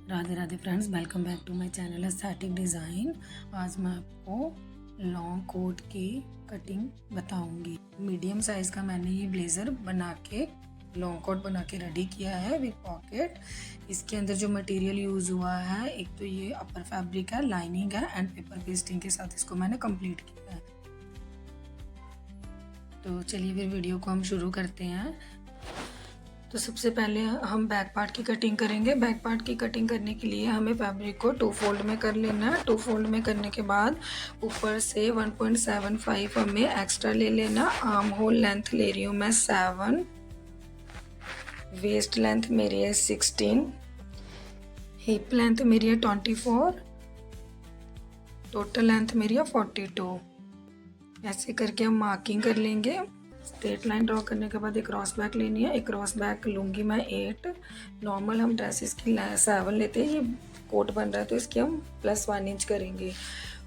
Radhe Radhe friends, welcome back to my channel aesthetic design. आज मैं आपको लॉन्ग कोट की कटिंग बताऊंगी। मीडियम साइज़ का मैंने ये ब्लेज़र बना के लॉन्ग कोट बना के रेडी किया है विद पॉकेट। इसके अंदर जो मटेरियल यूज़ हुआ है, एक तो ये अपर फैब्रिक है, लाइनिंग है एंड पेपर पेस्टिंग के साथ इसको मैंने कंप्लीट किया है। तो चलिए फिर वीडियो को हम शुरू करते हैं। तो सबसे पहले हम बैक पार्ट की कटिंग करेंगे। बैक पार्ट की कटिंग करने के लिए हमें फैब्रिक को 2 फोल्ड में कर लेना है। 2 फोल्ड में करने के बाद ऊपर से 1.75 हमें एक्स्ट्रा ले लेना। आर्म होल लेंथ ले रही हूँ मैं 7, वेस्ट लेंथ मेरी है 16, हिप लेंथ मेरी है 24, टोटल लेंथ मेरी है 42। ऐसे करके हम मार्किंग कर लेंगे। स्ट्रेट लाइन ड्रॉ करने के बाद एक क्रॉस बैक लेनी है। एक क्रॉस बैक लूँगी मैं 8। नॉर्मल हम ड्रेसेस की 7 लेते हैं, ये कोट बन रहा है तो इसकी हम +1 इंच करेंगे।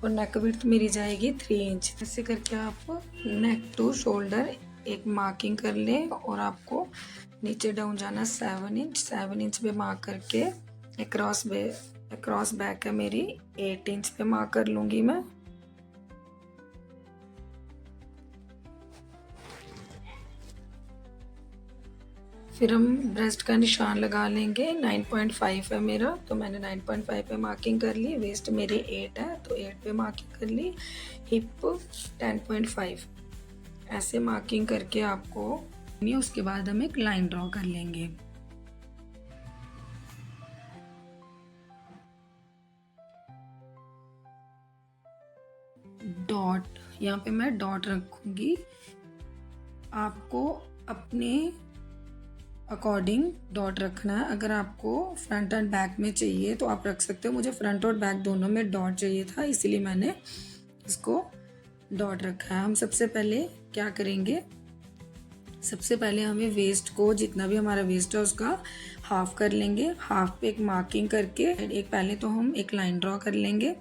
और नेक विड्थ मेरी जाएगी 3 इंच। ऐसे करके आप नेक टू शोल्डर एक मार्किंग कर लें और आपको नीचे डाउन जाना 7 इंच। 7 इंच पे मार्क करके एक क्रॉस बैक है मेरी 8 इंच पे मार्क कर लूँगी मैं। फिर हम ब्रेस्ट का निशान लगा लेंगे। 9.5 है मेरा, तो मैंने 9.5 पे मार्किंग कर ली। वेस्ट मेरी 8 है तो 8 पे मार्किंग कर ली। हिप 10.5 ऐसे मार्किंग करके आपको उसके बाद हम एक लाइन ड्रॉ कर लेंगे। डॉट, यहाँ पे मैं डॉट रखूंगी। आपको अपने अकॉर्डिंग डॉट रखना है। अगर आपको फ्रंट एंड बैक में चाहिए तो आप रख सकते हो। मुझे फ्रंट और बैक दोनों में डॉट चाहिए था, इसीलिए मैंने इसको डॉट रखा है। हम सबसे पहले क्या करेंगे, सबसे पहले हमें वेस्ट को, जितना भी हमारा वेस्ट है उसका हाफ कर लेंगे। हाफ पे एक मार्किंग करके एक पहले तो हम एक लाइन ड्रॉ कर लेंगे।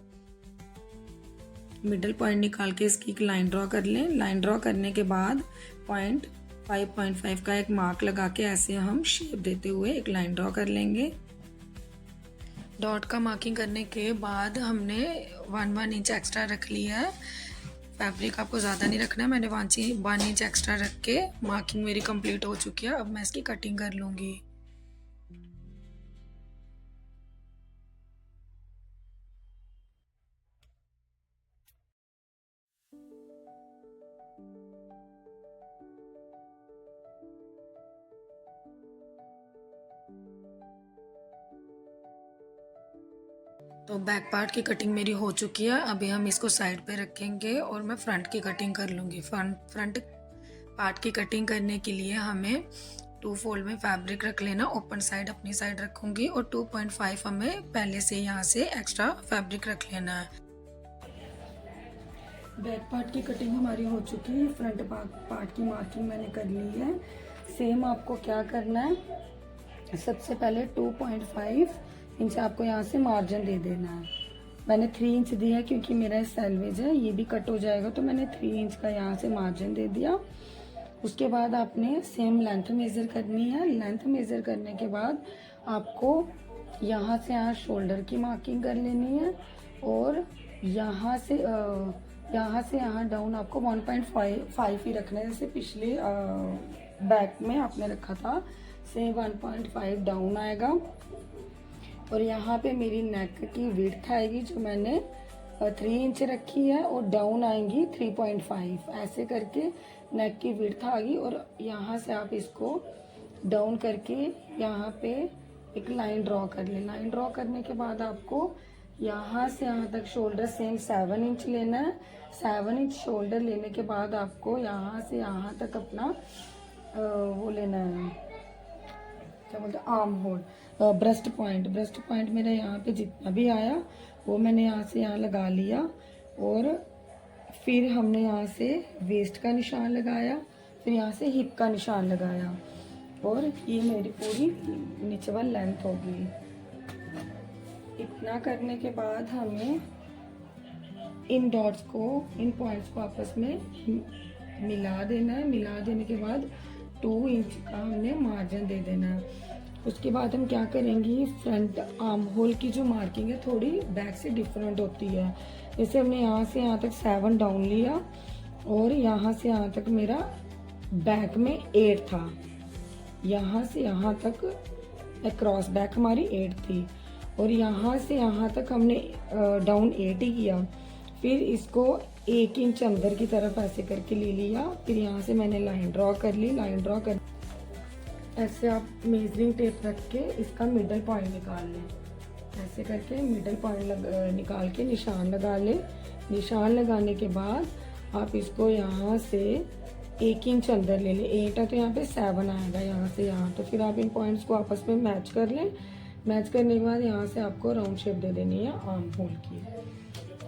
मिडल पॉइंट निकाल के इसकी एक लाइन ड्रॉ कर लें। लाइन ड्रॉ करने के बाद 5.5 का एक मार्क लगा के ऐसे हम शेप देते हुए एक लाइन ड्रॉ कर लेंगे। डॉट का मार्किंग करने के बाद हमने 1 इंच एक्स्ट्रा रख लिया है। फैब्रिक आपको ज़्यादा नहीं रखना है। मैंने 1 इंच एक्स्ट्रा रख के मार्किंग मेरी कंप्लीट हो चुकी है। अब मैं इसकी कटिंग कर लूँगी। तो बैक पार्ट की कटिंग मेरी हो चुकी है। अभी हम इसको साइड पे रखेंगे और मैं फ्रंट की कटिंग कर लूँगी। फ्रंट पार्ट की कटिंग करने के लिए हमें 2 फोल्ड में फैब्रिक रख लेना। ओपन साइड अपनी साइड रखूँगी और 2.5 हमें पहले से यहाँ से एक्स्ट्रा फैब्रिक रख लेना है। बैक पार्ट की कटिंग हमारी हो चुकी है। फ्रंट पार्ट की मार्किंग मैंने कर ली है। सेम आपको क्या करना है, सबसे पहले 2.5 इंच आपको यहाँ से मार्जिन दे देना है। मैंने 3 इंच दिया क्योंकि मेरा सैलवेज है, ये भी कट हो जाएगा, तो मैंने 3 इंच का यहाँ से मार्जिन दे दिया। उसके बाद आपने सेम लेंथ मेज़र करनी है। लेंथ मेज़र करने के बाद आपको यहाँ से यहाँ शोल्डर की मार्किंग कर लेनी है और यहाँ से यहाँ डाउन आपको 1.5 ही रखना है, जैसे पिछले बैक में आपने रखा था से 1.5 डाउन आएगा। और यहाँ पे मेरी नेक की विड्थ आएगी जो मैंने 3 इंच रखी है और डाउन आएंगी 3.5। ऐसे करके नेक की विड्थ आ गई और यहाँ से आप इसको डाउन करके यहाँ पे एक लाइन ड्रॉ कर ले। लाइन ड्रॉ करने के बाद आपको यहाँ से यहाँ तक शोल्डर सेम 7 इंच लेना है। 7 इंच शोल्डर लेने के बाद आपको यहाँ से यहाँ तक अपना वो लेना है, क्या बोलते हैं, आर्म होल, ब्रेस्ट पॉइंट मेरा यहाँ पे जितना भी आया वो मैंने यहाँ से यहाँ लगा लिया। और फिर हमने यहाँ से वेस्ट का निशान लगाया, फिर यहाँ से हिप का निशान लगाया और ये मेरी पूरी नीचे वाली लेंथ होगी। इतना करने के बाद हमें इन डॉट्स को, इन पॉइंट्स को आपस में मिला देना है। मिला देने के बाद 2 इंच का हमने मार्जिन दे देना है। उसके बाद हम क्या करेंगे, फ्रंट आर्म होल की जो मार्किंग है थोड़ी बैक से डिफरेंट होती है। जैसे हमने यहाँ से यहाँ तक 7 डाउन लिया और यहाँ से यहाँ तक मेरा बैक में 8 था, यहाँ से यहाँ तक क्रॉस बैक हमारी 8 थी और यहाँ से यहाँ तक हमने डाउन 8 ही किया। फिर इसको 1 इंच अंदर की तरफ ऐसे करके ले लिया। फिर यहाँ से मैंने लाइन ड्रॉ कर ली। लाइन ड्रॉ कर ऐसे आप मेजरिंग टेप रख के इसका मिडल पॉइंट निकाल लें। ऐसे करके मिडल पॉइंट निकाल के निशान लगा लें। निशान लगाने के बाद आप इसको यहाँ से 1 इंच अंदर ले लें। 8 है तो यहाँ पे 7 आएगा यहाँ से यहाँ। तो फिर आप इन पॉइंट्स को आपस में मैच कर लें। मैच करने के बाद यहाँ से आपको राउंड शेप दे देनी है आर्म होल की।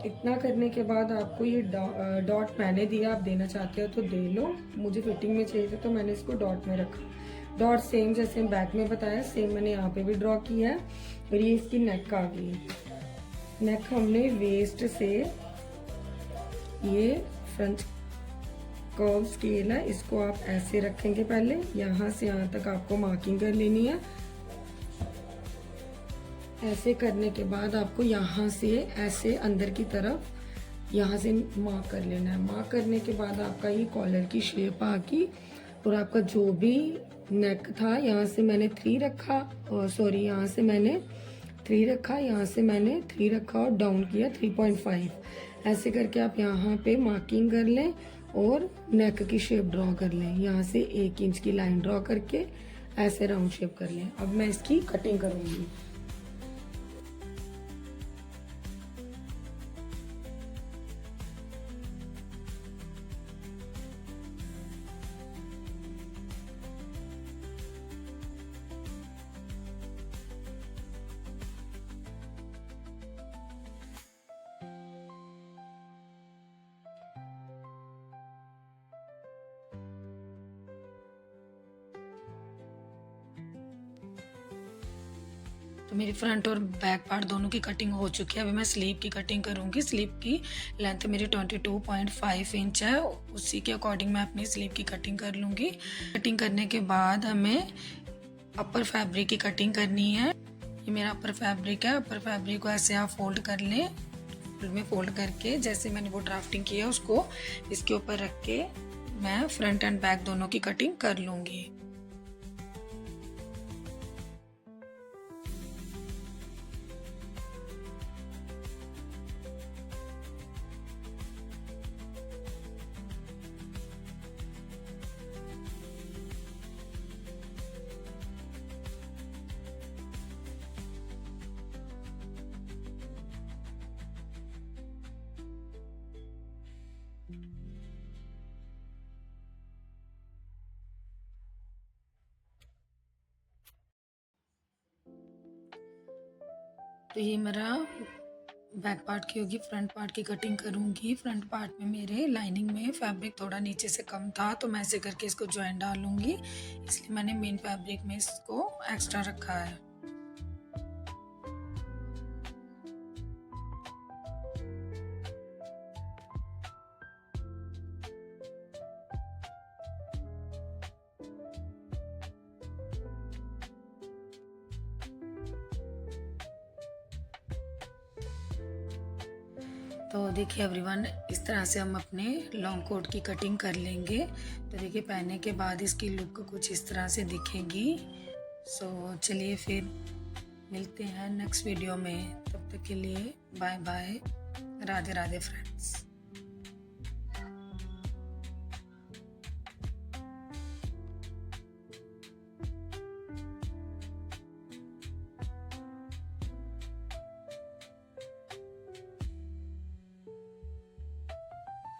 इतना करने के बाद आपको ये डॉट मैंने दिया, आप देना चाहते हो तो दे लो। मुझे फिटिंग में चाहिए था तो मैंने इसको डॉट में रखा। डॉट सेम जैसे बैक में बताया सेम मैंने यहाँ पे भी ड्रॉ किया है। और ये इसकी नेक आ गई। नेक हमने वेस्ट से ये फ्रंट कर्व स्केल है, इसको आप ऐसे रखेंगे। पहले यहाँ से यहाँ तक आपको मार्किंग कर लेनी है। ऐसे करने के बाद आपको यहाँ से ऐसे अंदर की तरफ यहाँ से मार्क कर लेना है। मार्क करने के बाद आपका ये कॉलर की शेप आ गई और आपका जो भी नेक था यहाँ से मैंने 3 रखा और सॉरी यहाँ से मैंने 3 रखा, यहाँ से मैंने 3 रखा और डाउन किया 3.5। ऐसे करके आप यहाँ पे मार्किंग कर लें और नेक की शेप ड्रॉ कर लें। यहाँ से 1 इंच की लाइन ड्रॉ करके ऐसे राउंड शेप कर लें। अब मैं इसकी कटिंग करूँगी। तो मेरी फ्रंट और बैक पार्ट दोनों की कटिंग हो चुकी है। अभी मैं स्लीव की कटिंग करूँगी। स्लीव की लेंथ मेरी 22.5 इंच है, उसी के अकॉर्डिंग मैं अपनी स्लीव की कटिंग कर लूँगी। कटिंग करने के बाद हमें अपर फैब्रिक की कटिंग करनी है। ये मेरा अपर फैब्रिक है। अपर फैब्रिक को ऐसे आप फोल्ड कर लें। में फोल्ड करके जैसे मैंने वो ड्राफ्टिंग किया उसको इसके ऊपर रख के मैं फ्रंट एंड बैक दोनों की कटिंग कर लूँगी। तो ये मेरा बैक पार्ट की होगी। फ्रंट पार्ट की कटिंग करूँगी। फ्रंट पार्ट में मेरे लाइनिंग में फैब्रिक थोड़ा नीचे से कम था तो मैं ऐसे करके इसको जॉइन डालूंगी, इसलिए मैंने मेन फैब्रिक में इसको एक्स्ट्रा रखा है। तो देखिए एवरीवन, इस तरह से हम अपने लॉन्ग कोट की कटिंग कर लेंगे। तो देखिए पहनने के बाद इसकी लुक कुछ इस तरह से दिखेगी। सो चलिए फिर मिलते हैं नेक्स्ट वीडियो में। तब तक के लिए bye bye, Radhe Radhe friends.